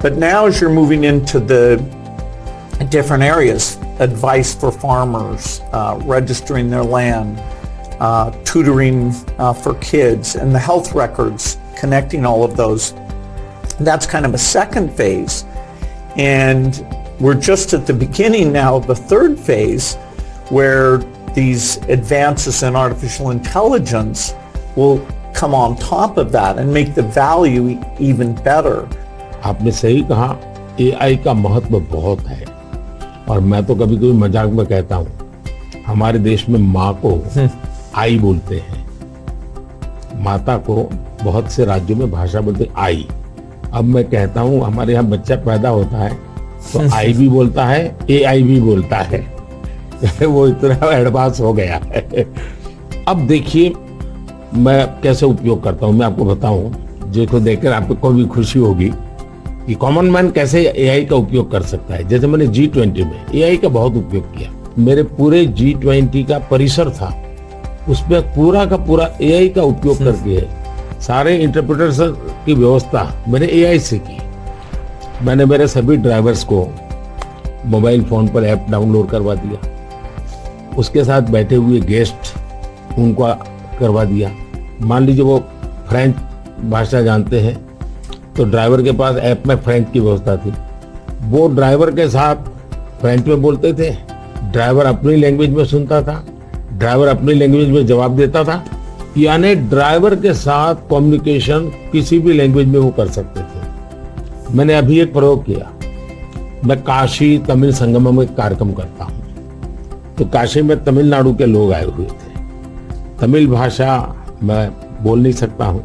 But now as you're moving into the different areas, advice for farmers, registering their land, tutoring for kids, and the health records, connecting all of those, that's kind of a second phase. And we're just at the beginning now of the third phase, where these advances in artificial intelligence will come on top of that and make the value even better. आपने सही कहा, AI का महत्व बहुत है और मैं तो कभी कभी मजाक में कहता हूँ, हमारे देश में माँ को आई बोलते हैं, माता को बहुत से राज्यों में भाषा बोलते हैं आई। अब मैं कहता हूँ हमारे यहाँ बच्चा पैदा होता है तो आई भी बोलता है, AI भी बोलता है। वो इतना एडवांस हो गया है। अब देखिए मैं कैसे उपयोग करता हूँ, मैं आपको बताऊं, जिसको देखकर आपको भी खुशी होगी कि कॉमन मैन कैसे AI का उपयोग कर सकता है। जैसे मैंने G20 में AI का बहुत उपयोग किया। मेरे पूरे G20 का परिसर था, उसमें पूरा का पूरा AI का उपयोग करके सारे इंटरप्रिटेशन की व्यवस्था मैंने AI से की। मैंने मेरे सभी ड्राइवर्स को मोबाइल फोन पर ऐप डाउनलोड करवा दिया, उसके साथ बैठे हुए गेस्ट उनको करवा दिया। मान लीजिए वो फ्रेंच भाषा जानते हैं तो ड्राइवर के पास ऐप में फ्रेंच की व्यवस्था थी, वो ड्राइवर के साथ फ्रेंच में बोलते थे, ड्राइवर अपनी लैंग्वेज में सुनता था, ड्राइवर अपनी लैंग्वेज में जवाब देता था। यानी ड्राइवर के साथ कम्युनिकेशन किसी भी लैंग्वेज में वो कर सकते थे। मैंने अभी एक प्रयोग किया, मैं काशी तमिल संगम में कार्यक्रम करता हूँ, तो काशी में तमिलनाडु के लोग आए हुए थे, तमिल भाषा मैं बोल नहीं सकता हूँ,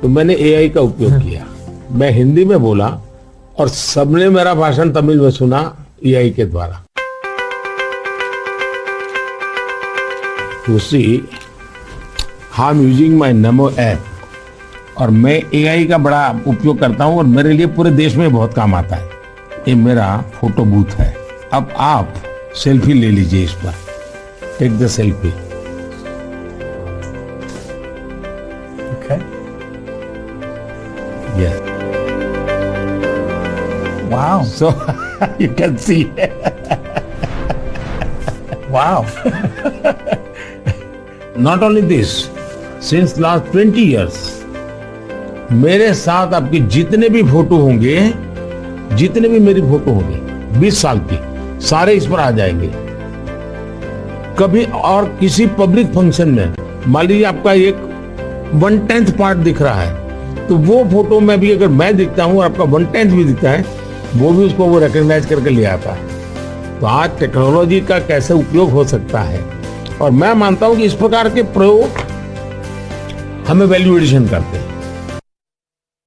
तो मैंने AI का उपयोग किया। मैं हिंदी में बोला और सबने मेरा भाषण तमिल में सुना AI के द्वारा। उसी I am using my NaMo app और मैं AI का बड़ा उपयोग करता हूँ और मेरे लिए पूरे देश में बहुत काम आता है। ये मेरा फोटो बूथ है। अब आप सेल्फी ले लीजिए इस पर, take the selfie. Okay. Yeah. Wow. So you can see. Wow. Not only this, since last 20 years, मेरे साथ आपके जितने भी फोटो होंगे, जितने भी मेरी फोटो होंगे 20 साल की, सारे इस पर आ जाएंगे। कभी और किसी पब्लिक फंक्शन में मान लीजिए आपका एक 1/10 पार्ट दिख रहा है, तो वो फोटो में भी अगर मैं दिखता हूँ और आपका 1/10 भी दिखता है, वो भी उसको वो रिकॉग्नाइज करके ले आता है। तो आज टेक्नोलॉजी का कैसे उपयोग हो सकता है, और मैं मानता हूँ कि इस प्रकार के प्रयोग हमें वैल्यू एडिशन करते हैं।